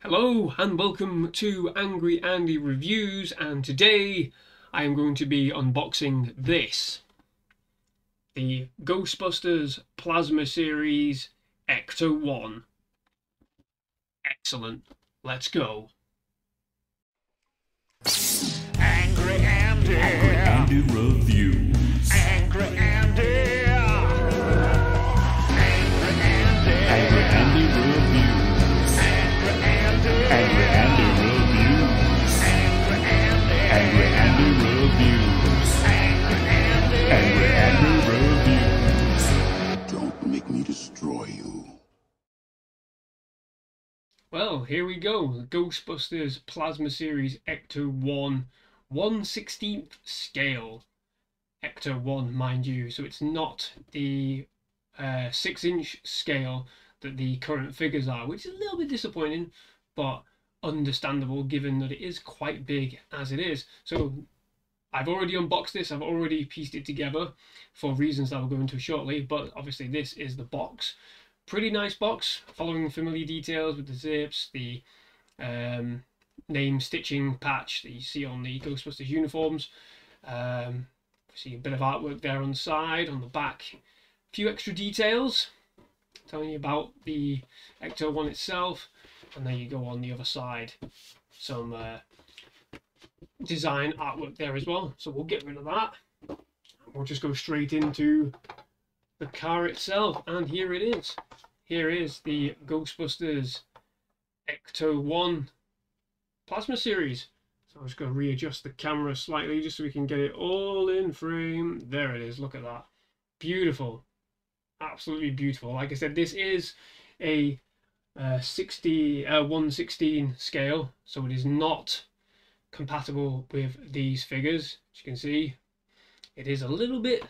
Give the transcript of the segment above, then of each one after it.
Hello and welcome to Angry Andy Reviews, and today I am going to be unboxing this, the Ghostbusters Plasma Series Ecto-1. Excellent, let's go. Angry Andy. Angry Andy Reviews. Angry Andy. Angry Andy. Angry Andy Reviews. Angry Andy. Angry Andy Reviews. Angry Andy. Angry Andy Reviews. Angry Andy. Angry Andy Reviews. Don't make me destroy you. Well, here we go, the Ghostbusters Plasma Series Ecto-1 1/16th scale. Ecto-1, mind you, so it's not the 6-inch scale that the current figures are, which is a little bit disappointing, but understandable given that it is quite big as it is. So I've already unboxed this, I've already pieced it together for reasons that I'll go into shortly, but obviously this is the box. Pretty nice box, following familiar details with the zips, the name stitching patch that you see on the Ghostbusters uniforms. See a bit of artwork there on the side, on the back. A few extra details telling you about the Ecto-1 itself. And there you go on the other side. Some design artwork there as well. So we'll get rid of that. We'll just go straight into the car itself. And here it is. Here is the Ghostbusters Ecto-1 Plasma Series. So I'm just going to readjust the camera slightly just so we can get it all in frame. There it is. Look at that. Beautiful. Absolutely beautiful. Like I said, this is a 1/16 scale, so it is not compatible with these figures. As you can see, it is a little bit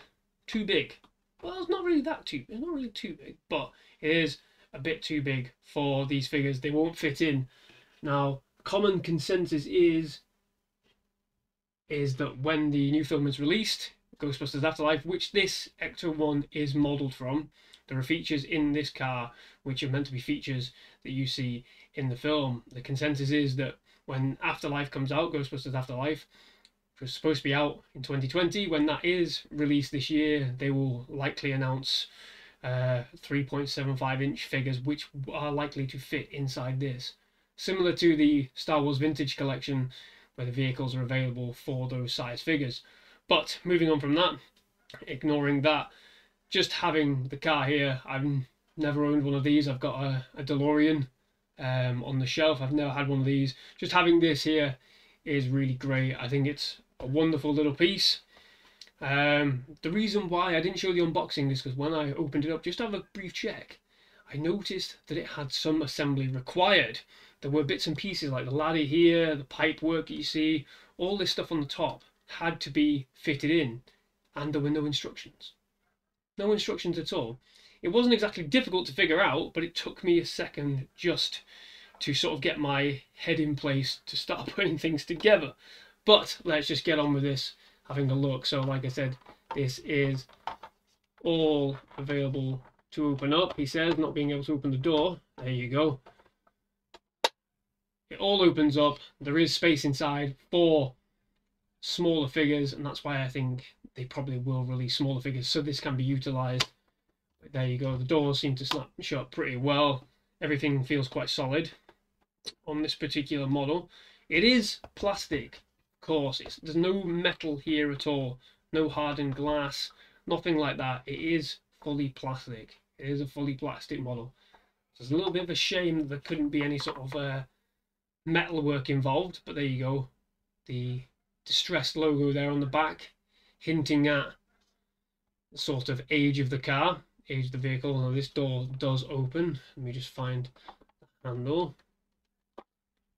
too big. Well, it's not really too big, but it is a bit too big for these figures. They won't fit in. Now, common consensus is that when the new film is released, Ghostbusters Afterlife, which this Ecto-1 is modelled from, there are features in this car which are meant to be features that you see in the film. The consensus is that when Afterlife comes out, Ghostbusters Afterlife, which was supposed to be out in 2020, when that is released this year, they will likely announce 3.75-inch figures which are likely to fit inside this. Similar to the Star Wars Vintage Collection, where the vehicles are available for those size figures. But moving on from that, ignoring that, just having the car here, I've never owned one of these. I've got a DeLorean on the shelf. I've never had one of these. Just having this here is really great. I think it's a wonderful little piece. The reason why I didn't show the unboxing is because when I opened it up, just to have a brief check, I noticed that it had some assembly required. There were bits and pieces like the ladder here, the pipe work that you see, all this stuff on the top had to be fitted in, and there were no instructions. No instructions at all. It wasn't exactly difficult to figure out, but it took me a second just to sort of get my head in place to start putting things together. But let's just get on with this, having a look. So like I said, this is all available to open up. He says, not being able to open the door. There you go. It all opens up. There is space inside for smaller figures, and that's why I think they probably will release smaller figures so this can be utilized. But there you go, the doors seem to snap shut pretty well. Everything feels quite solid on this particular model. It is plastic, of course. There's no metal here at all, no hardened glass, nothing like that. It is fully plastic. It is a fully plastic model. So it's a little bit of a shame that there couldn't be any sort of metal work involved, but there you go. The distressed logo there on the back, hinting at the sort of age of the car, age of the vehicle. Now this door does open. Let me just find the handle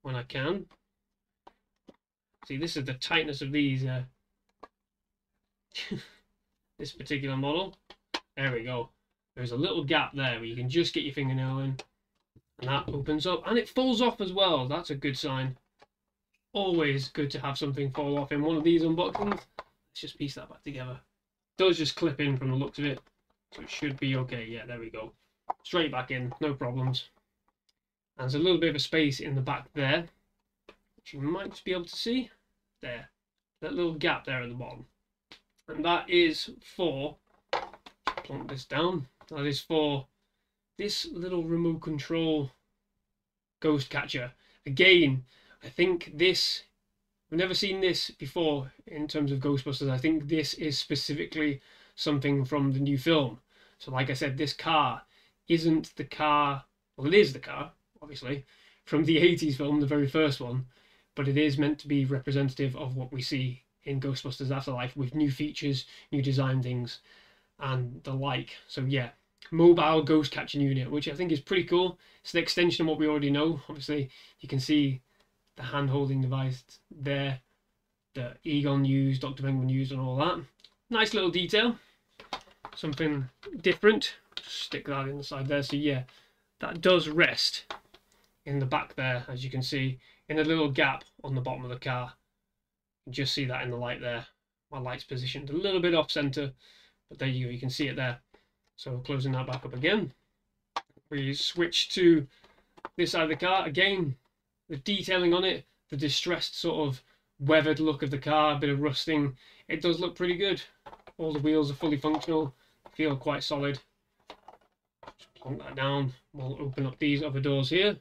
when I can. See, this is the tightness of these this particular model. There we go. There's a little gap there where you can just get your fingernail in, and that opens up, and it falls off as well. That's a good sign. Always good to have something fall off in one of these unboxings. Let's just piece that back together. It does just clip in from the looks of it, so it should be okay. Yeah, there we go. Straight back in, no problems. And there's a little bit of a space in the back there, which you might just be able to see. There. That little gap there at the bottom. And that is for, plonk this down, that is for this little remote control ghost catcher. Again, I think this, we've never seen this before in terms of Ghostbusters. I think this is specifically something from the new film. So like I said, this car isn't the car, well it is the car, obviously, from the 80s film, the very first one, but it is meant to be representative of what we see in Ghostbusters Afterlife with new features, new design things, and the like. So yeah, mobile ghost catching unit, which I think is pretty cool. It's an extension of what we already know. Obviously, you can see the hand-holding device there that Egon used, Dr. Venkman used, and all that. Nice little detail. Something different. Just stick that in the side there. So yeah, that does rest in the back there, as you can see, in a little gap on the bottom of the car. You just see that in the light there. My light's positioned a little bit off center, but there you go, you can see it there. So closing that back up again, we switch to this side of the car. Again, the detailing on it, the distressed sort of weathered look of the car, a bit of rusting. It does look pretty good. All the wheels are fully functional, feel quite solid. Just plonk that down. We'll open up these other doors here.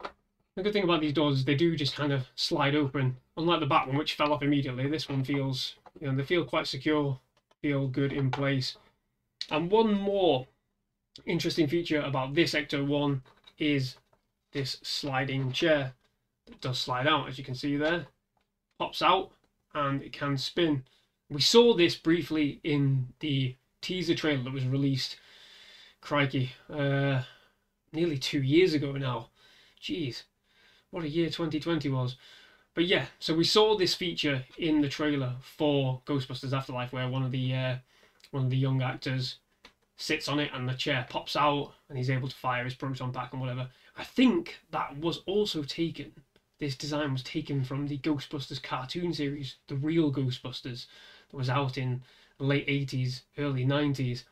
The good thing about these doors is they do just kind of slide open. Unlike the back one, which fell off immediately, this one feels, you know, they feel quite secure, feel good in place. And one more interesting feature about this Ecto-1 is this sliding chair that does slide out, as you can see there. Pops out and it can spin. We saw this briefly in the teaser trailer that was released, crikey, nearly 2 years ago now. Jeez, what a year 2020 was. But yeah, so we saw this feature in the trailer for Ghostbusters Afterlife, where one of the young actors sits on it and the chair pops out and he's able to fire his proton pack and whatever. I think that was also taken, this design was taken from the Ghostbusters cartoon series, the real Ghostbusters, that was out in the late 80s, early 90s.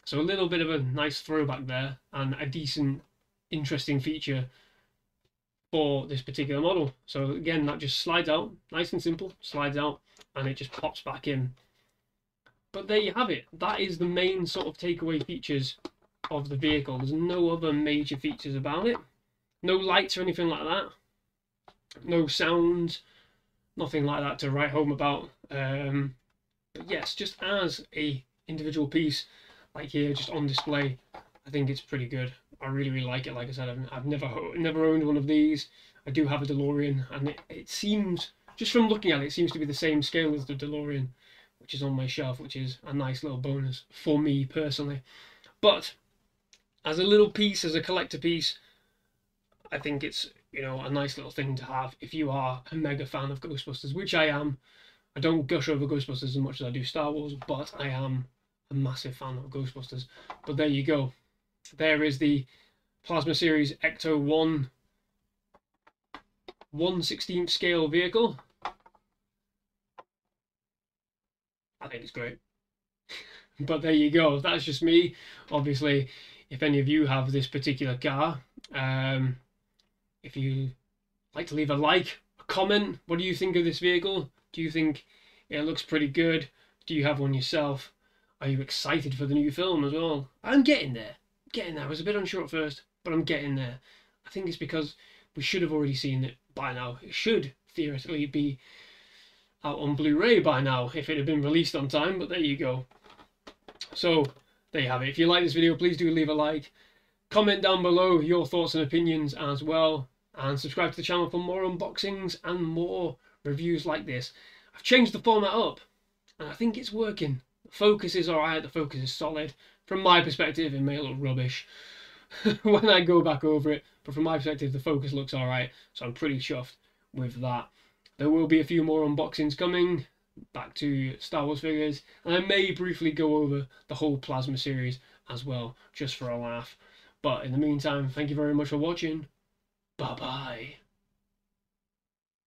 So a little bit of a nice throwback there, and a decent, interesting feature for this particular model. So again, that just slides out, nice and simple, slides out, and it just pops back in. But there you have it. That is the main sort of takeaway features of the vehicle. There's no other major features about it. No lights or anything like that. No sounds, nothing like that to write home about. But yes, just as a individual piece, like here, just on display, I think it's pretty good. I really, really like it. Like I said, I've never owned one of these. I do have a DeLorean, and it seems, just from looking at it, it seems to be the same scale as the DeLorean, which is on my shelf, which is a nice little bonus for me personally. But as a little piece, as a collector piece, I think it's, you know, a nice little thing to have if you are a mega fan of Ghostbusters, which I am. I don't gush over Ghostbusters as much as I do Star Wars, but I am a massive fan of Ghostbusters. But there you go. There is the Plasma Series Ecto-1 1/16 scale vehicle. I think it's great. But there you go. That's just me. Obviously, if any of you have this particular car, if you like to leave a like, a comment, what do you think of this vehicle? Do you think it looks pretty good? Do you have one yourself? Are you excited for the new film as well? I'm getting there. I was a bit unsure at first, but I'm getting there. I think it's because we should have already seen it by now. It should theoretically be out on Blu-ray by now if it had been released on time, but there you go. So there you have it. If you like this video, please do leave a like. Comment down below your thoughts and opinions as well, and subscribe to the channel for more unboxings and more reviews like this. I've changed the format up and I think it's working. The focus is alright, the focus is solid. From my perspective, it may look rubbish when I go back over it, but from my perspective, the focus looks alright, so I'm pretty chuffed with that. There will be a few more unboxings coming, back to Star Wars figures, and I may briefly go over the whole Plasma series as well, just for a laugh. But in the meantime, thank you very much for watching. Bye-bye.